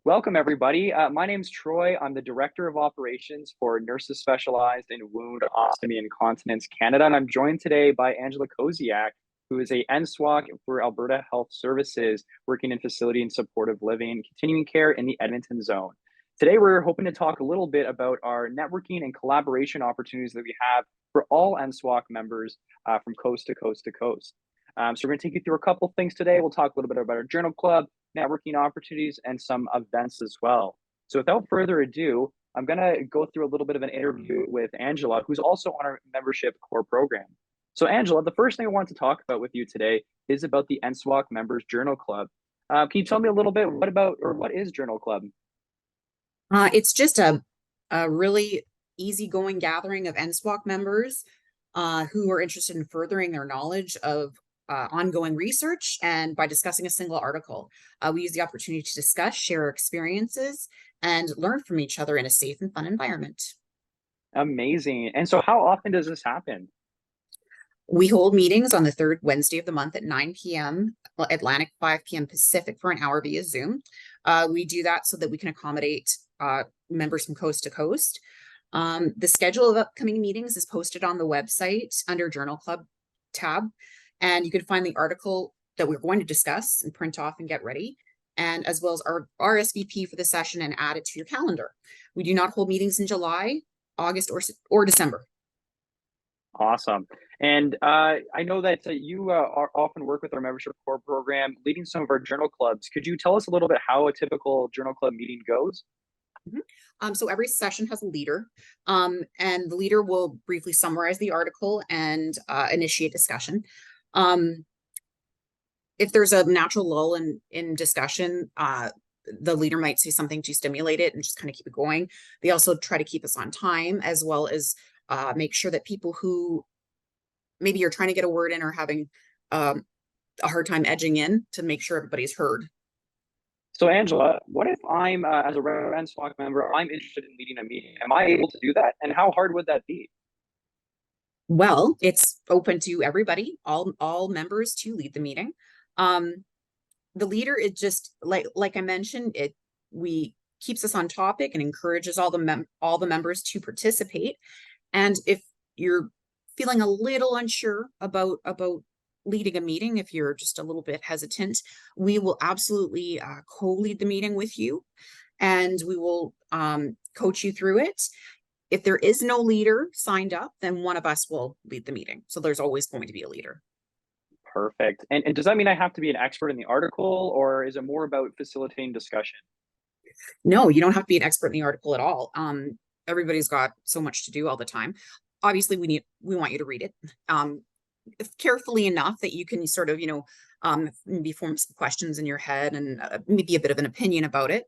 Welcome, everybody. My name's Troy. I'm the Director of Operations for Nurses Specialized in Wound, Ostomy, and Continence Canada. And I'm joined today by Angela Koziak, who is a NSWOCC for Alberta Health Services, working in facility and supportive living and continuing care in the Edmonton zone. Today, we're hoping to talk a little bit about our networking and collaboration opportunities that we have for all NSWOCC members from coast to coast to coast. So we're going to take you through a couple things today. We'll talk a little bit about our journal club, networking opportunities, and some events as well. So without further ado, I'm going to go through a little bit of an interview with Angela, who's also on our membership core program. So Angela, the first thing I want to talk about with you today is about the NSWOCC Members Journal Club. Can you tell me a little bit what is Journal Club? It's just a really easygoing gathering of NSWOCC members who are interested in furthering their knowledge of ongoing research, and by discussing a single article. We use the opportunity to discuss, share our experiences, and learn from each other in a safe and fun environment. Amazing. And so how often does this happen? We hold meetings on the third Wednesday of the month at 9 p.m. Atlantic, 5 p.m. Pacific for an hour via Zoom. We do that so that we can accommodate members from coast to coast. The schedule of upcoming meetings is posted on the website under Journal Club tab, and you can find the article that we're going to discuss and print off and get ready, and as well as our RSVP for the session and add it to your calendar. We do not hold meetings in July, August, or December. Awesome. And I know that you often work with our membership core program, leading some of our journal clubs. Could you tell us a little bit how a typical journal club meeting goes? So every session has a leader, and the leader will briefly summarize the article and initiate discussion. If there's a natural lull in discussion, the leader might say something to stimulate it and just kind of keep it going. They also try to keep us on time, as well as make sure that people who maybe are trying to get a word in or having a hard time edging in, to make sure everybody's heard. So Angela, what if I'm, as a NSWOCC member, I'm interested in leading a meeting? Am I able to do that? And how hard would that be? Well, it's open to everybody, all members, to lead the meeting. The leader is just like I mentioned, we keeps us on topic and encourages all the members to participate. And if you're feeling a little unsure about leading a meeting, if you're just a little bit hesitant, we will absolutely co-lead the meeting with you, and we will coach you through it. If there is no leader signed up, then one of us will lead the meeting. So there's always going to be a leader. Perfect. And does that mean I have to be an expert in the article, or is it more about facilitating discussion? No, you don't have to be an expert in the article at all. Everybody's got so much to do all the time. Obviously, we want you to read it carefully enough that you can sort of, maybe form some questions in your head and maybe a bit of an opinion about it.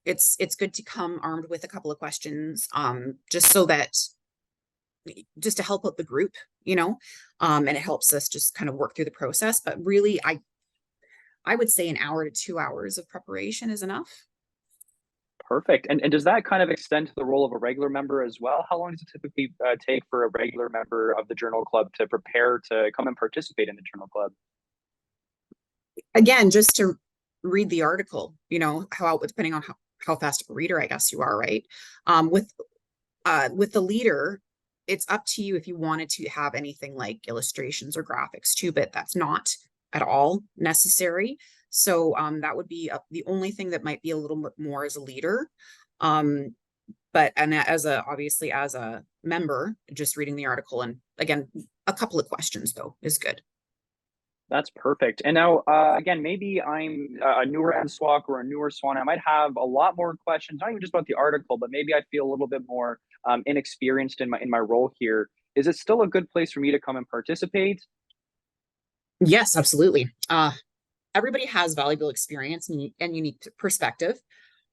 It's good to come armed with a couple of questions, just to help out the group, and it helps us just kind of work through the process. But really, I would say an hour to 2 hours of preparation is enough. Perfect. And does that kind of extend to the role of a regular member as well? How long does it typically take for a regular member of the journal club to prepare to come and participate in the journal club? Again, just to read the article, depending on how fast of a reader I guess you are, right? With the leader, it's up to you if you wanted to have anything like illustrations or graphics too, but that's not at all necessary. So that would be the only thing that might be a little bit more as a leader. But obviously as a member, just reading the article, and again, a couple of questions though is good. That's perfect. And now, again, maybe I'm a newer NSWOCC or a newer SWAN. I might have a lot more questions, not even just about the article, but maybe I feel a little bit more inexperienced in my role here. Is it still a good place for me to come and participate? Yes, absolutely. Everybody has valuable experience and unique perspective.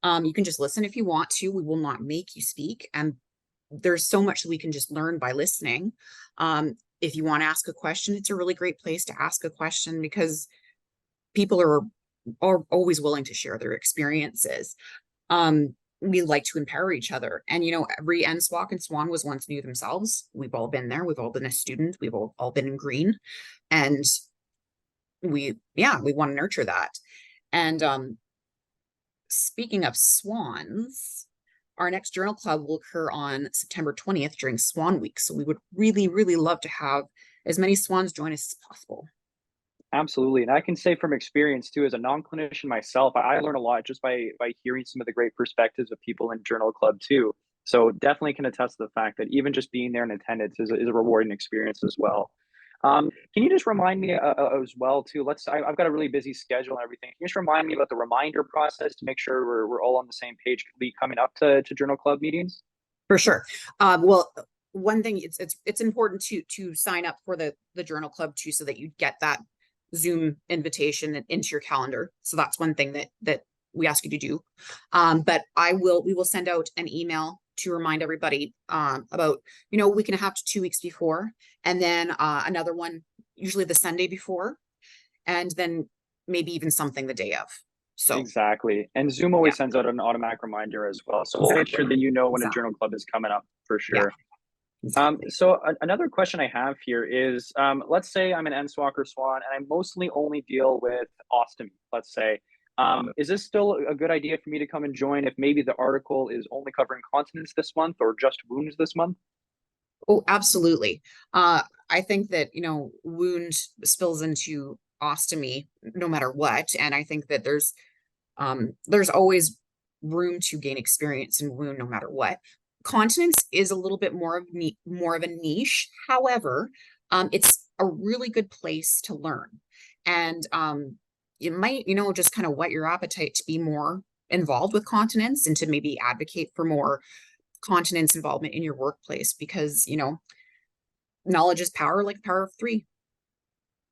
You can just listen if you want to. We will not make you speak. And there's so much that we can just learn by listening. If you want to ask a question, it's a really great place to ask a question, because people are always willing to share their experiences. We like to empower each other. And, every NSWOCC and SWAN was once new themselves. We've all been there. We've all been a student. We've all been in green. And we want to nurture that. And speaking of swans, our next journal club will occur on September 20th during Swan Week. So we would really, really love to have as many swans join us as possible. Absolutely. And I can say from experience too, as a non-clinician myself, I learn a lot just by hearing some of the great perspectives of people in Journal Club too. So definitely can attest to the fact that even just being there in attendance is a rewarding experience as well. Can you just remind me as well too? I've got a really busy schedule and everything. Can you just remind me about the reminder process to make sure we're all on the same page coming up to Journal Club meetings? For sure. Well, one thing it's important to sign up for the journal club too, so that you get that Zoom invitation into your calendar. So that's one thing that we ask you to do. But we will send out an email to remind everybody about, a week and a half to 2 weeks before, and then another one usually the Sunday before, and then maybe even something the day of. So exactly. And Zoom always sends out an automatic reminder as well. So we'll make sure that you know when a journal club is coming up for sure. Exactly. So another question I have here is, let's say I'm an NSWOCC or SWAN and I mostly only deal with ostomy, let's say. Is this still a good idea for me to come and join if maybe the article is only covering continence this month or just wounds this month? Oh, absolutely. I think that, wound spills into ostomy no matter what. And I think that there's always room to gain experience in wound no matter what. Continence is a little bit more of a niche. However, it's a really good place to learn. And it might, just kind of whet your appetite to be more involved with continence and to maybe advocate for more continence involvement in your workplace, because, knowledge is power, like power of three.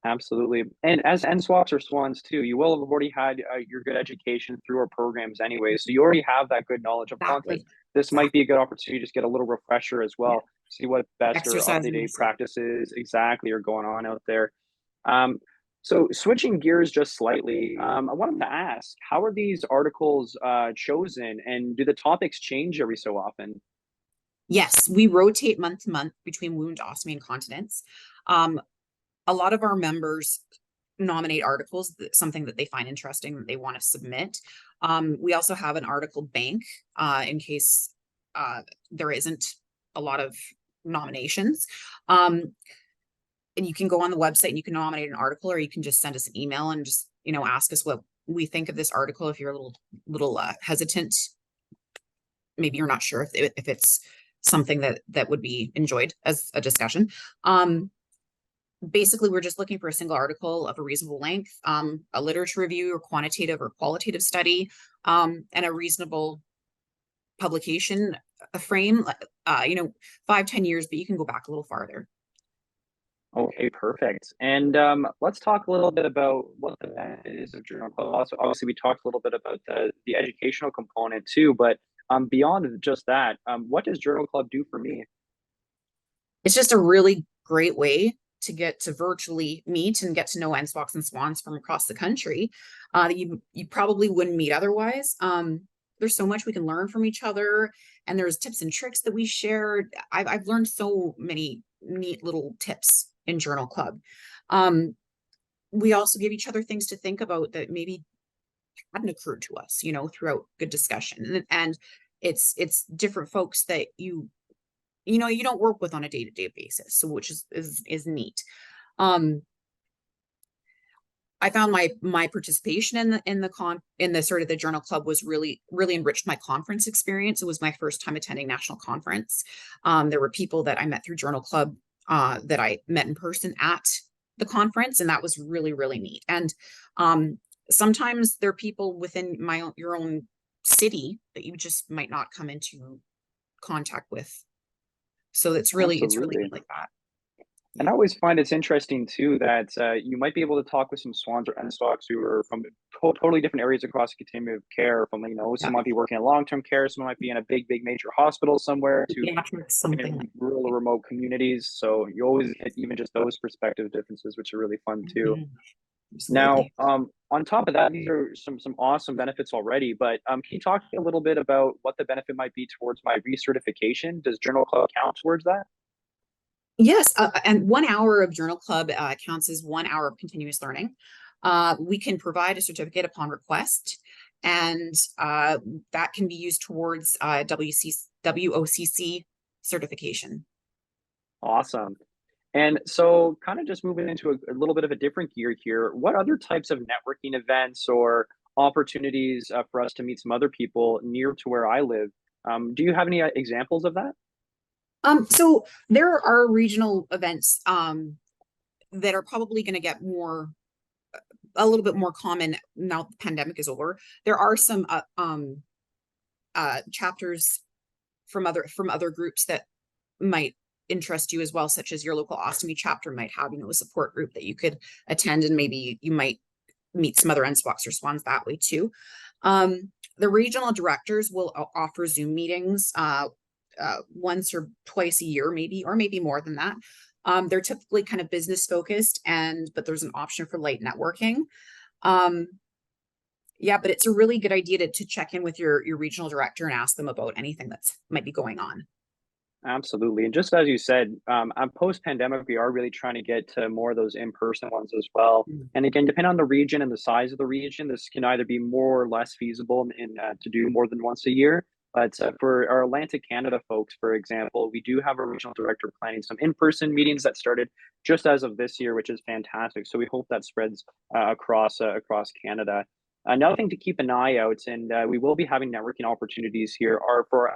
Absolutely. And as NSWOCs or SWANs too, you will have already had your good education through our programs anyway. So you already have that good knowledge of continence. This might be a good opportunity to just get a little refresher as well. See what best or up-to-date practices exactly are going on out there. So switching gears just slightly, I wanted to ask, how are these articles chosen, and do the topics change every so often? Yes, we rotate month to month between wound, ostomy, and continence. A lot of our members nominate articles, something that they find interesting that they want to submit. We also have an article bank in case there isn't a lot of nominations. And you can go on the website and you can nominate an article, or you can just send us an email and just, ask us what we think of this article. If you're a little hesitant, maybe you're not sure if it's something that would be enjoyed as a discussion. Basically, we're just looking for a single article of a reasonable length, a literature review or quantitative or qualitative study, and a reasonable publication frame, 5-10 years, but you can go back a little farther. Okay, perfect. And let's talk a little bit about what the benefit is of Journal Club. Also, obviously, we talked a little bit about the educational component too, but beyond just that, what does Journal Club do for me? It's just a really great way to get to virtually meet and get to know NSWOCs and SWANs from across the country that you probably wouldn't meet otherwise. There's so much we can learn from each other, and there's tips and tricks that we share. I've learned so many neat little tips in Journal Club. We also give each other things to think about that maybe hadn't occurred to us, throughout good discussion. And it's different folks that you don't work with on a day-to-day basis, so which is neat. I found my participation in the sort of the Journal Club was really enriched my conference experience. It was my first time attending national conference. There were people that I met through Journal Club that I met in person at the conference, and that was really, really neat. And sometimes there are people within your own city that you just might not come into contact with. So it's really neat like that. And I always find it's interesting too that you might be able to talk with some SWANs or NSWOCs who are from totally different areas across the continuum of care. From some might be working in long-term care, some might be in a big major hospital somewhere, to something like rural or remote communities. So you always get even just those perspective differences, which are really fun too. Now, on top of that, these are some awesome benefits already. But can you talk a little bit about what the benefit might be towards my recertification? Does Journal Club count towards that? Yes, and 1 hour of Journal Club counts as 1 hour of continuous learning. We can provide a certificate upon request, and that can be used towards WOCC certification. Awesome. And so kind of just moving into a little bit of a different gear here, what other types of networking events or opportunities for us to meet some other people near to where I live? Do you have any examples of that? So there are regional events that are probably going to get a little bit more common now the pandemic is over. There are some chapters from other groups that might interest you as well, such as your local ostomy chapter might have, a support group that you could attend, and maybe you might meet some other NSWOCs or SWANs that way too. The regional directors will offer Zoom meetings once or twice a year, maybe, or maybe more than that. They're typically kind of business focused, but there's an option for light networking. Yeah, but it's a really good idea to check in with your regional director and ask them about anything that's might be going on. Absolutely. And just as you said, post-pandemic, we are really trying to get to more of those in-person ones as well. And again, depending on the region and the size of the region, this can either be more or less feasible to do more than once a year. But for our Atlantic Canada folks, for example, we do have a regional director planning some in-person meetings that started just as of this year, which is fantastic. So we hope that spreads across Canada. Another thing to keep an eye out, and we will be having networking opportunities here, are for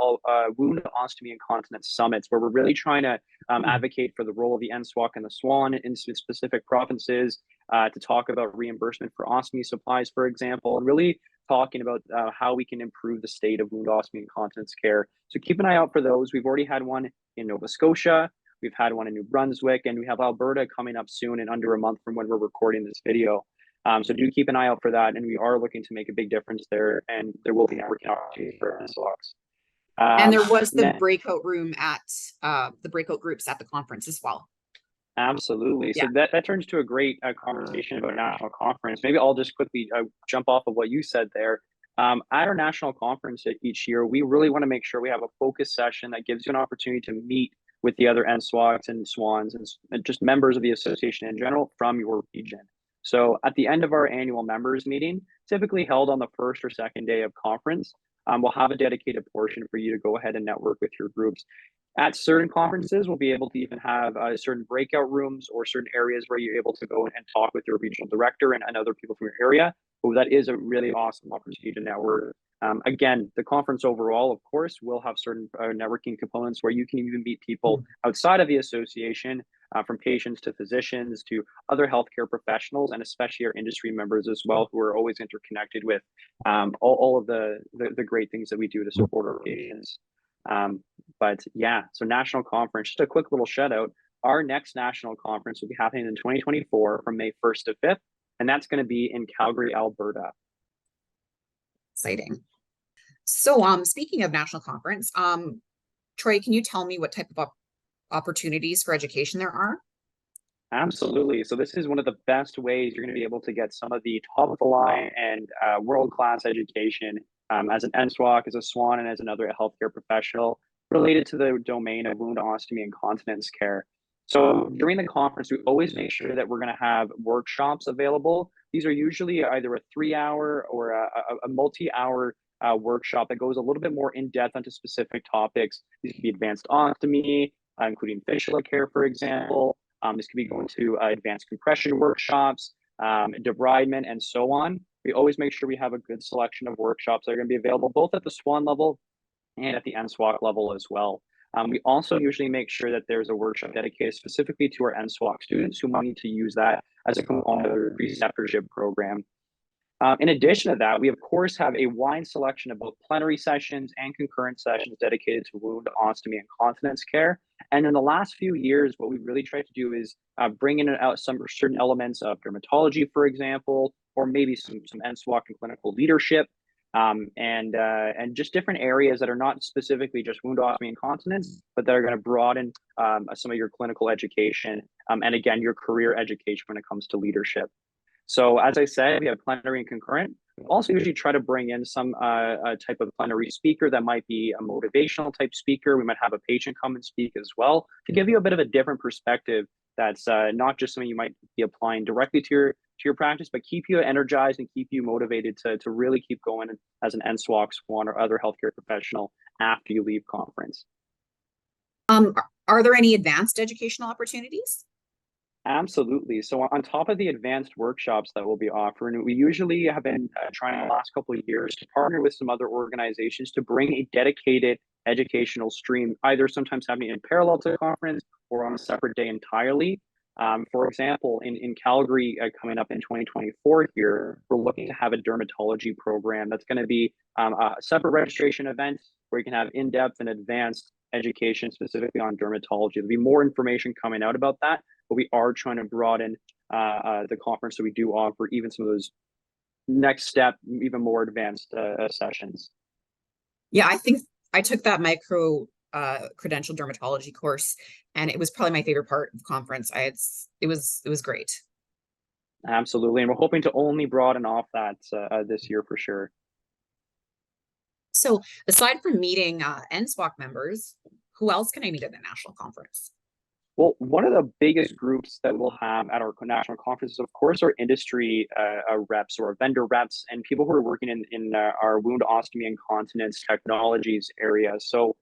wound, ostomy, and continence summits, where we're really trying to advocate for the role of the NSWOCC and the SWAN in specific provinces, to talk about reimbursement for ostomy supplies, for example, and really talking about how we can improve the state of wound, ostomy, and continence care. So keep an eye out for those. We've already had one in Nova Scotia, we've had one in New Brunswick, and we have Alberta coming up soon in under a month from when we're recording this video. So do keep an eye out for that, and we are looking to make a big difference there, and there will be networking opportunities for NSWOCs. And there was the breakout room at the breakout groups at the conference as well. Absolutely. So that turns to a great conversation about national conference. Maybe I'll just quickly jump off of what you said there. At our national conference each year, we really want to make sure we have a focus session that gives you an opportunity to meet with the other NSWOCs and SWANs and just members of the association in general from your region. So at the end of our annual members meeting, typically held on the first or second day of conference, we'll have a dedicated portion for you to go ahead and network with your groups. At certain conferences, we'll be able to even have certain breakout rooms or certain areas where you're able to go and talk with your regional director and other people from your area. But that is a really awesome opportunity to network. Again, the conference overall, of course, will have certain networking components where you can even meet people outside of the association, from patients to physicians to other healthcare professionals, and especially our industry members as well, who are always interconnected with all of the great things that we do to support our patients. But yeah, so national conference, just a quick little shout out. Our next national conference will be happening in 2024 from May 1st to 5th, and that's going to be in Calgary, Alberta. Exciting. So speaking of national conference, Troy, can you tell me what type of opportunities for education there are? Absolutely. So this is one of the best ways you're going to be able to get some of the top of the line and world-class education as an NSWOC, as a SWAN, and as another healthcare professional related to the domain of wound, ostomy, and continence care. So during the conference, we always make sure that we're going to have workshops available. These are usually either a 3-hour or a multi-hour workshop that goes a little bit more in depth onto specific topics. These could be advanced ostomy, including fistula care, for example. This could be going to advanced compression workshops, debridement, and so on. We always make sure we have a good selection of workshops that are going to be available both at the SWAN level and at the NSWOC level as well. We also usually make sure that there's a workshop dedicated specifically to our NSWOC students who might need to use that as a component of their preceptorship program. In addition to that, we of course have a wide selection of both plenary sessions and concurrent sessions dedicated to wound, ostomy, and continence care. And in the last few years, what we've really tried to do is bring in some certain elements of dermatology, for example, or maybe some NSWOC and clinical leadership, and just different areas that are not specifically just wound, ostomy, and continence, but that are going to broaden some of your clinical education and again, your career education when it comes to leadership. So as I said, we have plenary and concurrent. We also usually try to bring in some type of plenary speaker that might be a motivational type speaker. We might have a patient come and speak as well to give you a bit of a different perspective that's not just something you might be applying directly to your practice, but keep you energized and keep you motivated to really keep going as an NSWOCC SWAN or other healthcare professional after you leave conference. Are there any advanced educational opportunities? Absolutely. So on top of the advanced workshops that we'll be offering, we usually have been trying the last couple of years to partner with some other organizations to bring a dedicated educational stream, either sometimes happening in parallel to the conference or on a separate day entirely. For example, in Calgary coming up in 2024 here, we're looking to have a dermatology program that's going to be a separate registration event where you can have in-depth and advanced education specifically on dermatology. There'll be more information coming out about that, but we are trying to broaden the conference so we do offer even some of those next step, even more advanced sessions. Yeah, I think I took that micro credential dermatology course, and it was probably my favorite part of the conference. It was great. Absolutely, and we're hoping to only broaden off that this year for sure. So aside from meeting NSWOCC members, who else can I meet at the national conference? Well, one of the biggest groups that we'll have at our national conferences, of course, are industry reps or vendor reps and people who are working in our wound ostomy and continence technologies area. So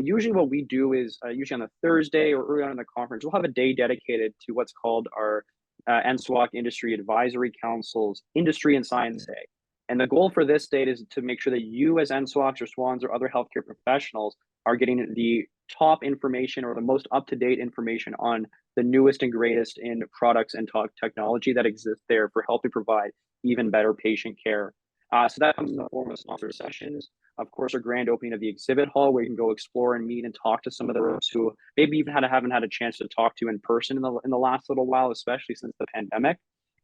usually what we do is usually on a Thursday or early on in the conference, we'll have a day dedicated to what's called our NSWOCC Industry Advisory Council's Industry and Science Day. And the goal for this day is to make sure that you as NSWOCCs or SWANs or other healthcare professionals are getting the top information or the most up-to-date information on the newest and greatest in products and technology that exists there for helping provide even better patient care. So that comes in the form of sponsor sessions. Of course, our grand opening of the exhibit hall where you can go explore and meet and talk to some of the reps who maybe even haven't had a chance to talk to in person in the last little while, especially since the pandemic.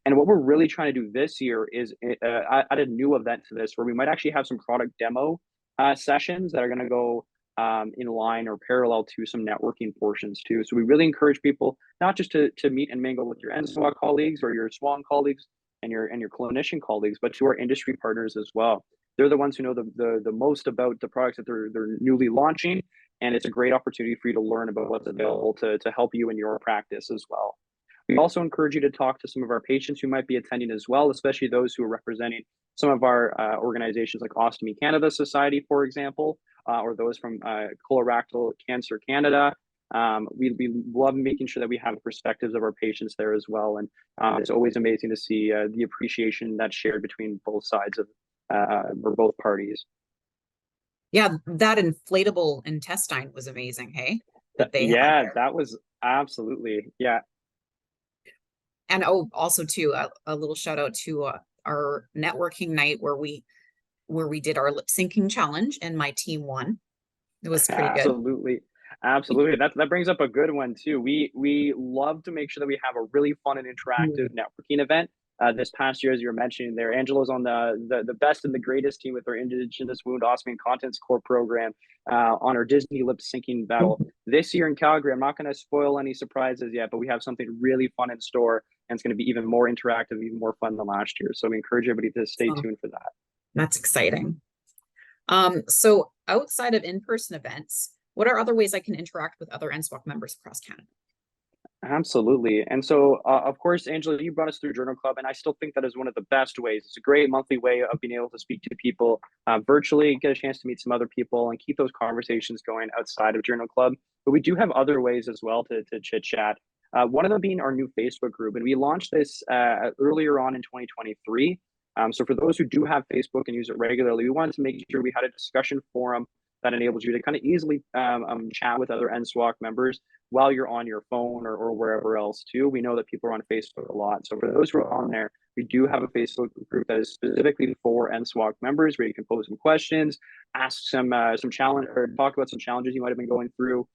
And what we're really trying to do this year is add a new event to this where we might actually have some product demo sessions that are going to go in line or parallel to some networking portions too. So we really encourage people not just to meet and mingle with your NSWOCC colleagues or your SWAN colleagues and your clinician colleagues, but to our industry partners as well. They're the ones who know the most about the products that they're newly launching, and it's a great opportunity for you to learn about what's available to help you in your practice as well. We also encourage you to talk to some of our patients who might be attending as well, especially those who are representing some of our organizations like Ostomy Canada Society, for example, or those from Colorectal Cancer Canada. We love making sure that we have perspectives of our patients there as well. And it's always amazing to see the appreciation that's shared between both sides of or both parties. Yeah, that inflatable intestine was amazing, hey? That was absolutely, yeah. And also too, a little shout out to our networking night where we did our lip syncing challenge and my team won. It was pretty good. Absolutely. That brings up a good one too. We love to make sure that we have a really fun and interactive networking event. This past year, as you were mentioning there, Angela's on the best and the greatest team with our Indigenous Wound Ostomy and Continence Core program on our Disney lip syncing battle. This year in Calgary, I'm not going to spoil any surprises yet, but we have something really fun in store, and it's going to be even more interactive, even more fun than last year. So we encourage everybody to stay tuned for that. That's exciting. So outside of in-person events, what are other ways I can interact with other NSWOCC members across Canada? Absolutely. And so, of course, Angela, you brought us through Journal Club, and I still think that is one of the best ways. It's a great monthly way of being able to speak to people virtually, get a chance to meet some other people, and keep those conversations going outside of Journal Club. But we do have other ways as well to chit-chat. One of them being our new Facebook group, and we launched this earlier on in 2023. So for those who do have Facebook and use it regularly, we wanted to make sure we had a discussion forum that enables you to kind of easily chat with other NSWOCC members while you're on your phone or wherever else too. We know that people are on Facebook a lot. So for those who are on there, we do have a Facebook group that is specifically for NSWOCC members where you can pose some questions, ask some challenge or talk about some challenges you might have been going through,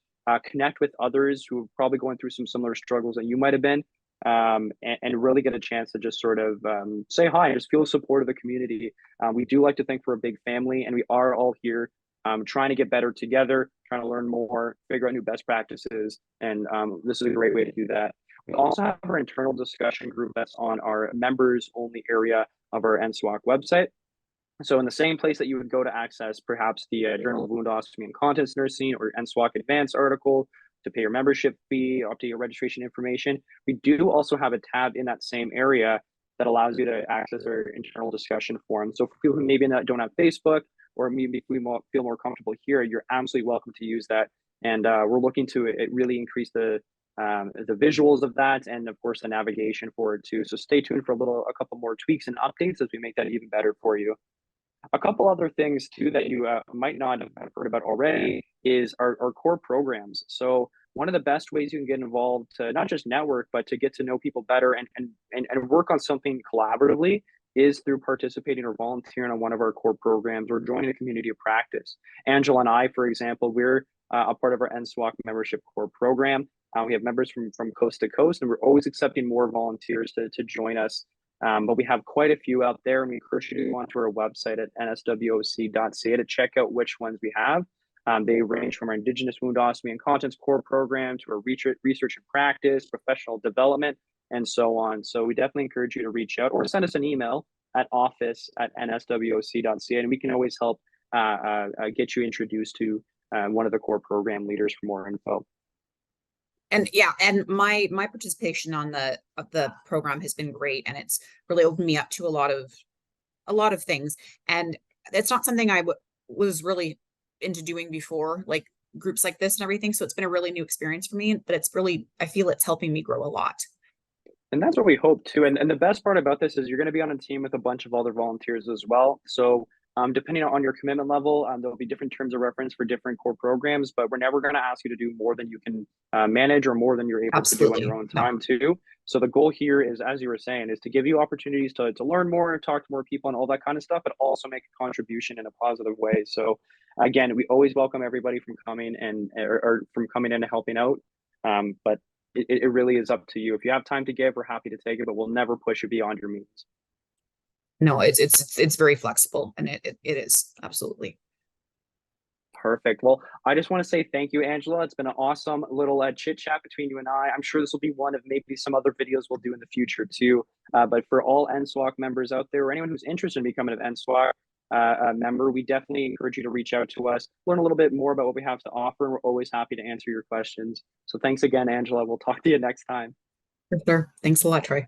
connect with others who are probably going through some similar struggles that you might have been, and really get a chance to just sort of say hi and just feel the support of the community. We do like to think we're a big family, and we are all here trying to get better together, trying to learn more, figure out new best practices, and this is a great way to do that. We also have our internal discussion group that's on our members only area of our NSWOCC website. So in the same place that you would go to access perhaps the Journal of Wound Ostomy and Continence Nursing or NSWOCC Advanced article, to pay your membership fee, update your registration information, we do also have a tab in that same area that allows you to access our internal discussion forum. So for people who maybe don't have Facebook, or maybe we feel more comfortable here, you're absolutely welcome to use that. And we're looking to really increase the visuals of that, and of course the navigation for it too. So stay tuned for a couple more tweaks and updates as we make that even better for you. A couple other things too that you might not have heard about already is our core programs. So one of the best ways you can get involved to not just network, but to get to know people better and work on something collaboratively is through participating or volunteering on one of our core programs or joining a community of practice. Angela and I, for example, we're a part of our NSWOCC membership core program. We have members from coast to coast, and we're always accepting more volunteers to join us. But we have quite a few out there, and we encourage you to go onto our website at nswocc.ca to check out which ones we have. They range from our Indigenous wound ostomy and continence core program to our research and practice, professional development, and so on. So we definitely encourage you to reach out or send us an email at office@nswocc.ca, and we can always help get you introduced to one of the core program leaders for more info. And yeah, and my participation on the program has been great, and it's really opened me up to a lot of things. And it's not something I was really into doing before, like groups like this and everything. So it's been a really new experience for me, but I feel it's helping me grow a lot. And that's what we hope too. And the best part about this is you're going to be on a team with a bunch of other volunteers as well. So depending on your commitment level, there'll be different terms of reference for different core programs, but we're never going to ask you to do more than you can manage or more than you're able to do on your own time too. So the goal here is, as you were saying, is to give you opportunities to learn more and talk to more people and all that kind of stuff, but also make a contribution in a positive way. So again, we always welcome everybody from coming or from coming in and helping out. But it really is up to you. If you have time to give, we're happy to take it, but we'll never push you beyond your means. No, it's very flexible, and it is absolutely. Perfect. Well, I just want to say thank you, Angela. It's been an awesome little chit chat between you and I. I'm sure this will be one of maybe some other videos we'll do in the future too. But for all NSWOCC members out there, or anyone who's interested in becoming an NSWOCC member, we definitely encourage you to reach out to us, learn a little bit more about what we have to offer, and we're always happy to answer your questions. So thanks again, Angela. We'll talk to you next time. For sure. Thanks a lot, Troy.